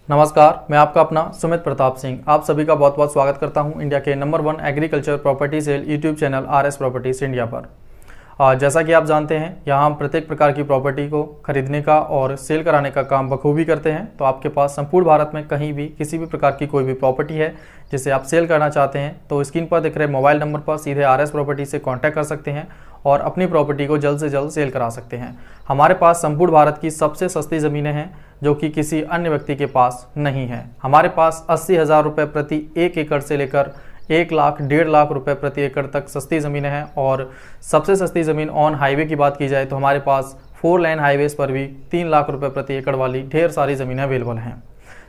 नमस्कार, मैं आपका अपना सुमित प्रताप सिंह आप सभी का बहुत बहुत स्वागत करता हूं इंडिया के number 1 agriculture property sale YouTube channel RS properties India पर। जैसा कि आप जानते हैं, यहाँ हम प्रत्येक प्रकार की प्रॉपर्टी को खरीदने का और सेल कराने का काम बखूबी करते हैं। तो आपके पास संपूर्ण भारत में कहीं भी किसी भी प्रकार की कोई भी प्रॉपर्टी है जिसे आप सेल करना चाहते हैं तो स्क्रीन पर दिख रहे मोबाइल नंबर पर सीधे आरएस प्रॉपर्टी से कॉन्टैक्ट कर सकते हैं और अपनी प्रॉपर्टी को जल्द से जल्द सेल करा सकते हैं। हमारे पास संपूर्ण भारत की सबसे सस्ती ज़मीनें हैं जो कि किसी अन्य व्यक्ति के पास नहीं है। हमारे पास 80,000 रुपये प्रति 1 एकड़ से लेकर 1 लाख 1.5 लाख रुपए प्रति एकड़ तक सस्ती ज़मीनें हैं। और सबसे सस्ती ज़मीन ऑन हाईवे की बात की जाए तो हमारे पास 4 लेन हाईवेज़ पर भी 3 लाख रुपए प्रति एकड़ वाली ढेर सारी ज़मीनें अवेलेबल हैं।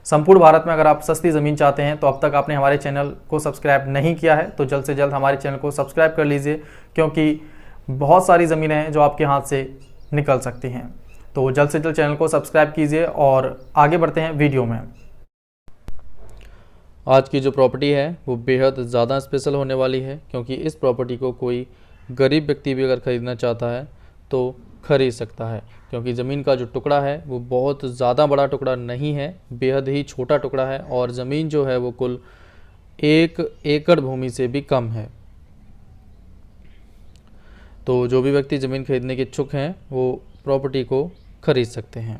संपूर्ण भारत में अगर आप सस्ती ज़मीन चाहते हैं तो अब तक आपने हमारे चैनल को सब्सक्राइब नहीं किया है तो जल्द से जल्द हमारे चैनल को सब्सक्राइब कर लीजिए, क्योंकि बहुत सारी ज़मीनें हैं जो आपके हाथ से निकल सकती हैं। तो जल्द से जल्द चैनल को सब्सक्राइब कीजिए और आगे बढ़ते हैं वीडियो में। आज की जो प्रॉपर्टी है वो बेहद ज़्यादा स्पेशल होने वाली है, क्योंकि इस प्रॉपर्टी को कोई गरीब व्यक्ति भी अगर ख़रीदना चाहता है तो खरीद सकता है, क्योंकि ज़मीन का जो टुकड़ा है वो बहुत ज़्यादा बड़ा टुकड़ा नहीं है, बेहद ही छोटा टुकड़ा है और ज़मीन जो है वो कुल 1 एकड़ भूमि से भी कम है। तो जो भी व्यक्ति ज़मीन खरीदने के इच्छुक हैं वो प्रॉपर्टी को खरीद सकते हैं।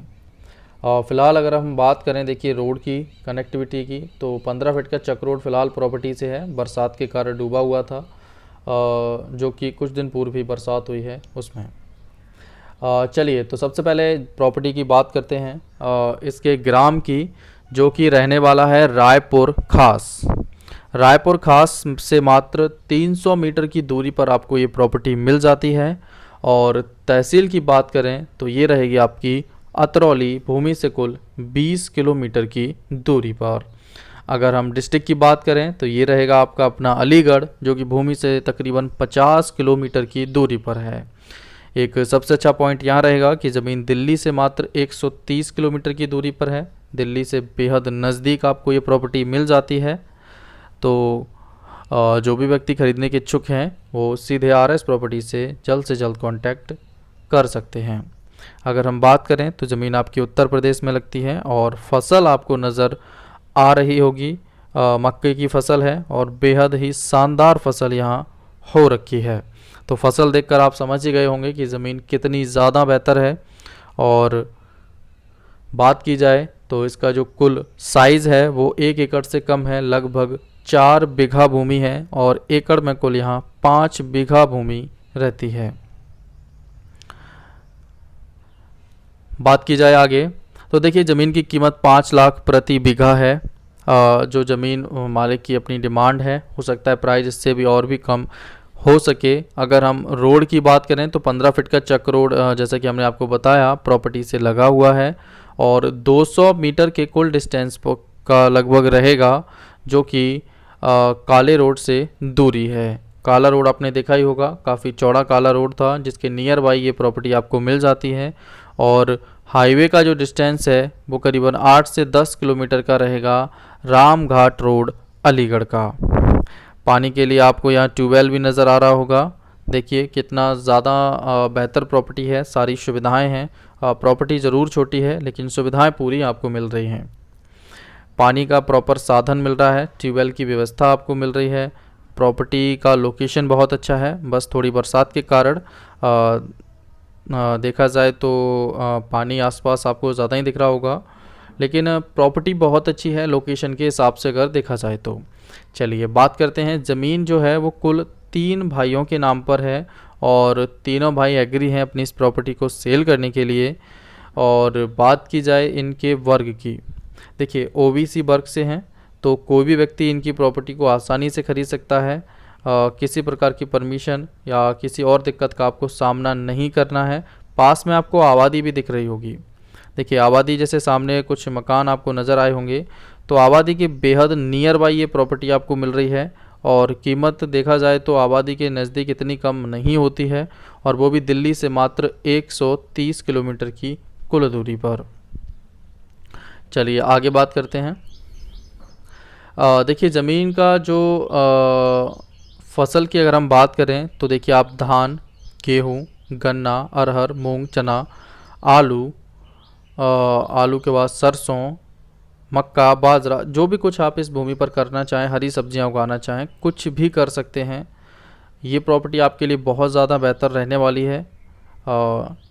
और फ़िलहाल अगर हम बात करें देखिए रोड की कनेक्टिविटी की, तो 15 फीट का चक रोड फ़िलहाल प्रॉपर्टी से है। बरसात के कारण डूबा हुआ था, जो कि कुछ दिन पूर्व ही बरसात हुई है उसमें। चलिए तो सबसे पहले प्रॉपर्टी की बात करते हैं इसके ग्राम की, जो कि रहने वाला है रायपुर खास। रायपुर खास से मात्र 300 मीटर की दूरी पर आपको ये प्रॉपर्टी मिल जाती है। और तहसील की बात करें तो ये रहेगी आपकी अतरौली, भूमि से कुल 20 किलोमीटर की दूरी पर। अगर हम डिस्ट्रिक्ट की बात करें तो ये रहेगा आपका अपना अलीगढ़, जो कि भूमि से तकरीबन 50 किलोमीटर की दूरी पर है। एक सबसे अच्छा पॉइंट यहाँ रहेगा कि ज़मीन दिल्ली से मात्र 130 किलोमीटर की दूरी पर है। दिल्ली से बेहद नज़दीक आपको ये प्रॉपर्टी मिल जाती है। तो जो भी व्यक्ति खरीदने के इच्छुक हैं वो सीधे आरएस प्रॉपर्टी से जल्द कांटेक्ट कर सकते हैं। अगर हम बात करें तो ज़मीन आपकी उत्तर प्रदेश में लगती है और फसल आपको नज़र आ रही होगी, मक्के की फसल है और बेहद ही शानदार फसल यहाँ हो रखी है। तो फसल देखकर आप समझ ही गए होंगे कि ज़मीन कितनी ज़्यादा बेहतर है। और बात की जाए तो इसका जो कुल साइज़ है वो 1 एकड़ से कम है, लगभग 4 बीघा भूमि है और एकड़ में कुल यहाँ 5 बीघा भूमि रहती है। बात की जाए आगे तो देखिए ज़मीन की कीमत 5 लाख प्रति बीघा है। जो ज़मीन मालिक की अपनी डिमांड है, हो सकता है प्राइस इससे भी और भी कम हो सके। अगर हम रोड की बात करें तो 15 फीट का चक रोड, जैसा कि हमने आपको बताया, प्रॉपर्टी से लगा हुआ है और 200 मीटर के कुल डिस्टेंस का लगभग रहेगा, जो कि काले रोड से दूरी है। काला रोड आपने देखा ही होगा, काफ़ी चौड़ा काला रोड था जिसके नियर बाई ये प्रॉपर्टी आपको मिल जाती है। और हाईवे का जो डिस्टेंस है वो करीबन 8 से 10 किलोमीटर का रहेगा, राम घाट रोड अलीगढ़ का। पानी के लिए आपको यहाँ ट्यूबवेल भी नज़र आ रहा होगा। देखिए कितना ज़्यादा बेहतर प्रॉपर्टी है, सारी सुविधाएं हैं। प्रॉपर्टी ज़रूर छोटी है लेकिन सुविधाएं पूरी आपको मिल रही हैं। पानी का प्रॉपर साधन मिल रहा है, ट्यूबवेल की व्यवस्था आपको मिल रही है। प्रॉपर्टी का लोकेशन बहुत अच्छा है, बस थोड़ी बरसात के कारण देखा जाए तो पानी आसपास आपको ज़्यादा ही दिख रहा होगा, लेकिन प्रॉपर्टी बहुत अच्छी है लोकेशन के हिसाब से अगर देखा जाए तो। चलिए बात करते हैं। ज़मीन जो है वो कुल 3 भाइयों के नाम पर है और तीनों भाई एग्री हैं अपनी इस प्रॉपर्टी को सेल करने के लिए। और बात की जाए इनके वर्ग की, देखिए ओबीसी वर्ग से हैं, तो कोई भी व्यक्ति इनकी प्रॉपर्टी को आसानी से खरीद सकता है। किसी प्रकार की परमिशन या किसी और दिक्कत का आपको सामना नहीं करना है। पास में आपको आबादी भी दिख रही होगी, देखिए आबादी जैसे सामने कुछ मकान आपको नज़र आए होंगे, तो आबादी के बेहद नियर बाई ये प्रॉपर्टी आपको मिल रही है। और कीमत देखा जाए तो आबादी के नज़दीक इतनी कम नहीं होती है, और वो भी दिल्ली से मात्र 130 किलोमीटर की कुल दूरी पर। चलिए आगे बात करते हैं। देखिए ज़मीन का जो फसल की अगर हम बात करें तो देखिए आप धान, गेहूँ, गन्ना, अरहर, मूंग, चना, आलू, आलू के बाद सरसों, मक्का, बाजरा, जो भी कुछ आप इस भूमि पर करना चाहें, हरी सब्जियां उगाना चाहें, कुछ भी कर सकते हैं। ये प्रॉपर्टी आपके लिए बहुत ज़्यादा बेहतर रहने वाली है।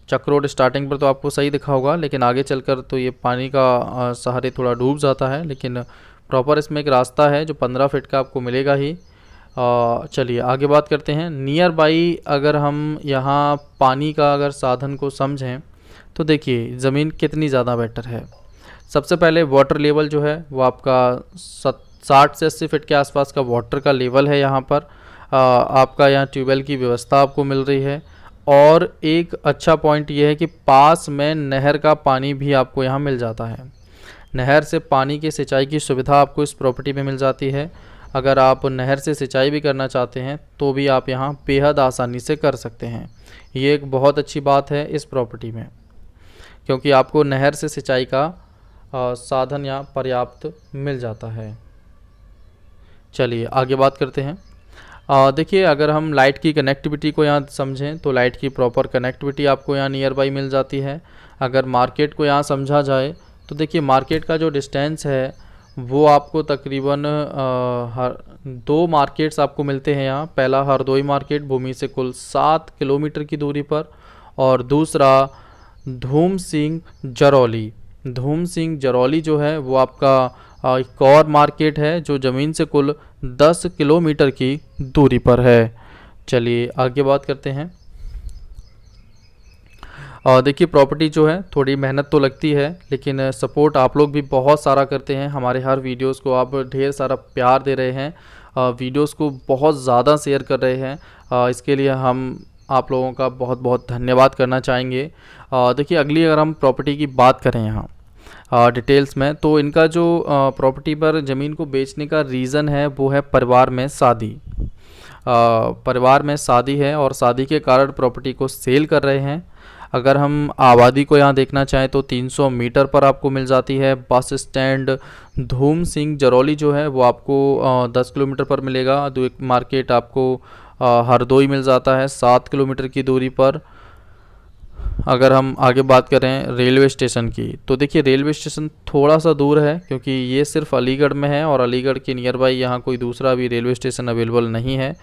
चक्रोड स्टार्टिंग पर तो आपको सही दिखा होगा, लेकिन आगे चलकर तो ये पानी का सहारे थोड़ा डूब जाता है, लेकिन प्रॉपर इसमें एक रास्ता है जो 15 फीट का आपको मिलेगा ही। चलिए आगे बात करते हैं। नियर बाई अगर हम यहाँ पानी का अगर साधन को समझें तो देखिए ज़मीन कितनी ज़्यादा बेटर है। सबसे पहले वाटर लेवल जो है वो आपका 60 से 80 फीट के आसपास का वाटर का लेवल है यहाँ पर। आपका यहाँ ट्यूबवेल की व्यवस्था आपको मिल रही है, और एक अच्छा पॉइंट ये है कि पास में नहर का पानी भी आपको यहाँ मिल जाता है। नहर से पानी की सिंचाई की सुविधा आपको इस प्रॉपर्टी में मिल जाती है। अगर आप नहर से सिंचाई भी करना चाहते हैं तो भी आप यहाँ बेहद आसानी से कर सकते हैं। ये एक बहुत अच्छी बात है इस प्रॉपर्टी में, क्योंकि आपको नहर से सिंचाई का साधन यहाँ पर्याप्त मिल जाता है। चलिए आगे बात करते हैं। देखिए अगर हम लाइट की कनेक्टिविटी को यहाँ समझें तो लाइट की प्रॉपर कनेक्टिविटी आपको यहाँ नियर बाई मिल जाती है। अगर मार्केट को यहाँ समझा जाए तो देखिए मार्केट का जो डिस्टेंस है वो आपको तकरीबन 2 मार्केट्स आपको मिलते हैं यहाँ। पहला हरदोई मार्केट भूमि से कुल 7 किलोमीटर की दूरी पर, और दूसरा धूम सिंह जरौली। धूम सिंह जरौली जो है वो आपका एक और मार्केट है जो ज़मीन से कुल 10 किलोमीटर की दूरी पर है। चलिए आगे बात करते हैं। देखिए प्रॉपर्टी जो है थोड़ी मेहनत तो लगती है, लेकिन सपोर्ट आप लोग भी बहुत सारा करते हैं। हमारे हर वीडियोस को आप ढेर सारा प्यार दे रहे हैं, वीडियोस को बहुत ज़्यादा शेयर कर रहे हैं। इसके लिए हम आप लोगों का बहुत बहुत धन्यवाद करना चाहेंगे। देखिए अगली अगर हम प्रॉपर्टी की बात करें यहाँ डिटेल्स में, तो इनका जो प्रॉपर्टी पर ज़मीन को बेचने का रीज़न है वो है परिवार में शादी। परिवार में शादी है और शादी के कारण प्रॉपर्टी को सेल कर रहे हैं। अगर हम आबादी को यहाँ देखना चाहें तो 300 मीटर पर आपको मिल जाती है। बस स्टैंड धूम सिंह जरौली जो है वो आपको 10 किलोमीटर पर मिलेगा। एक मार्केट आपको हरदोई मिल जाता है 7 किलोमीटर की दूरी पर। अगर हम आगे बात करें रेलवे स्टेशन की, तो देखिए रेलवे स्टेशन थोड़ा सा दूर है, क्योंकि ये सिर्फ अलीगढ़ में है और अलीगढ़ के नियर बाई यहाँ कोई दूसरा भी रेलवे स्टेशन अवेलेबल नहीं है।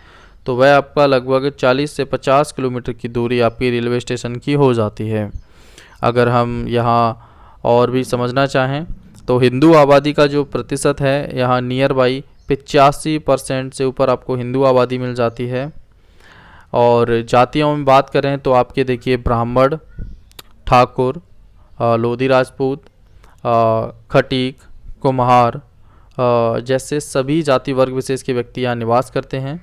तो वह आपका लगभग 40 से 50 किलोमीटर की दूरी आपकी रेलवे स्टेशन की हो जाती है। अगर हम यहाँ और भी समझना चाहें तो हिंदू आबादी का जो प्रतिशत है यहाँ नियर बाई 85% से ऊपर आपको हिंदू आबादी मिल जाती है। और जातियों में बात करें तो आपके देखिए ब्राह्मण, ठाकुर, लोधी राजपूत, खटीक, कुम्हार जैसे सभी जाति वर्ग विशेष के व्यक्ति यहाँ निवास करते हैं।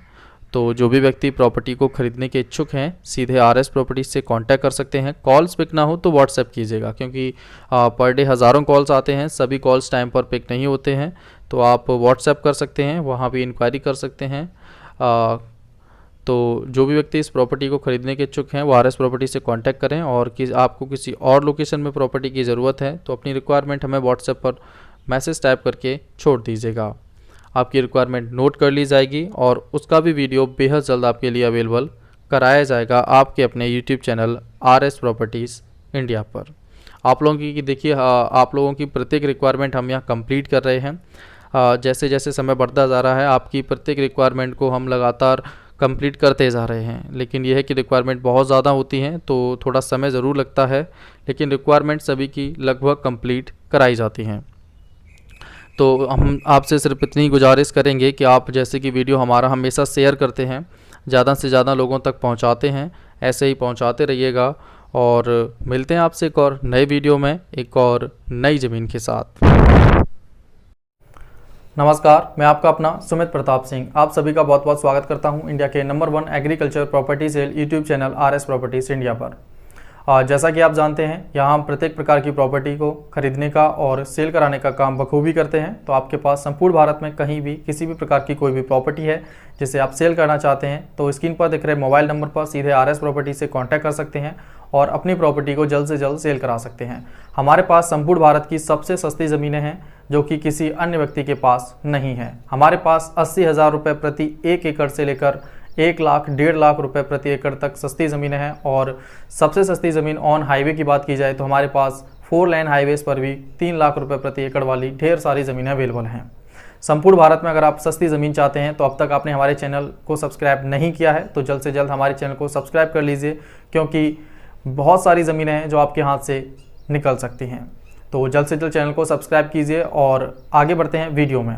तो जो भी व्यक्ति प्रॉपर्टी को खरीदने के इच्छुक हैं सीधे RS प्रॉपर्टीज से कांटेक्ट कर सकते हैं। कॉल्स पिक ना हो तो व्हाट्सएप कीजिएगा, क्योंकि पर डे हज़ारों कॉल्स आते हैं, सभी कॉल्स टाइम पर पिक नहीं होते हैं। तो आप व्हाट्सएप कर सकते हैं, वहाँ भी इंक्वायरी कर सकते हैं। तो जो भी व्यक्ति इस प्रॉपर्टी को खरीदने के इच्छुक हैं वो RS प्रॉपर्टी से कांटेक्ट करें। और आपको किसी और लोकेशन में प्रॉपर्टी की ज़रूरत है तो अपनी रिक्वायरमेंट हमें व्हाट्सएप पर मैसेज टाइप करके छोड़ दीजिएगा। आपकी रिक्वायरमेंट नोट कर ली जाएगी और उसका भी वीडियो बेहद जल्द आपके लिए अवेलेबल कराया जाएगा आपके अपने YouTube channel RS properties India पर। आप लोगों की देखिए आप लोगों की प्रत्येक रिक्वायरमेंट हम यहाँ कंप्लीट कर रहे हैं। जैसे जैसे समय बढ़ता जा रहा है आपकी प्रत्येक रिक्वायरमेंट को हम लगातार कंप्लीट करते जा रहे हैं। लेकिन यह है कि रिक्वायरमेंट बहुत ज़्यादा होती हैं तो थोड़ा समय ज़रूर लगता है, लेकिन रिक्वायरमेंट सभी की लगभग कंप्लीट कराई जाती हैं। तो हम आपसे सिर्फ इतनी गुजारिश करेंगे कि आप जैसे कि वीडियो हमारा हमेशा शेयर करते हैं, ज़्यादा से ज़्यादा लोगों तक पहुंचाते हैं, ऐसे ही पहुंचाते रहिएगा। और मिलते हैं आपसे एक और नए वीडियो में एक और नई ज़मीन के साथ। नमस्कार, मैं आपका अपना सुमित प्रताप सिंह आप सभी का बहुत बहुत स्वागत करता हूं इंडिया के number 1 agriculture property sale YouTube channel RS properties India पर। जैसा कि आप जानते हैं यहाँ हम प्रत्येक प्रकार की प्रॉपर्टी को खरीदने का और सेल कराने का काम बखूबी करते हैं। तो आपके पास संपूर्ण भारत में कहीं भी किसी भी प्रकार की कोई भी प्रॉपर्टी है जिसे आप सेल करना चाहते हैं तो स्क्रीन पर दिख रहे मोबाइल नंबर पर सीधे RS प्रॉपर्टी से कांटेक्ट कर सकते हैं और अपनी प्रॉपर्टी को जल्द से जल्द सेल करा सकते हैं। हमारे पास संपूर्ण भारत की सबसे सस्ती ज़मीनें हैं जो कि किसी अन्य व्यक्ति के पास नहीं है। हमारे पास 80,000 रुपये प्रति 1 एकड़ से लेकर 1 लाख 1.5 लाख रुपए प्रति एकड़ तक सस्ती ज़मीनें हैं। और सबसे सस्ती ज़मीन ऑन हाईवे की बात की जाए तो हमारे पास 4 लेन हाईवेज पर भी 3 लाख रुपए प्रति एकड़ वाली ढेर सारी ज़मीनें अवेलेबल हैं। संपूर्ण भारत में अगर आप सस्ती ज़मीन चाहते हैं तो अब तक आपने हमारे चैनल को सब्सक्राइब नहीं किया है तो जल्द से जल्द हमारे चैनल को सब्सक्राइब कर लीजिए, क्योंकि बहुत सारी ज़मीनें हैं जो आपके हाथ से निकल सकती हैं। तो जल्द से जल्द चैनल को सब्सक्राइब कीजिए और आगे बढ़ते हैं वीडियो में।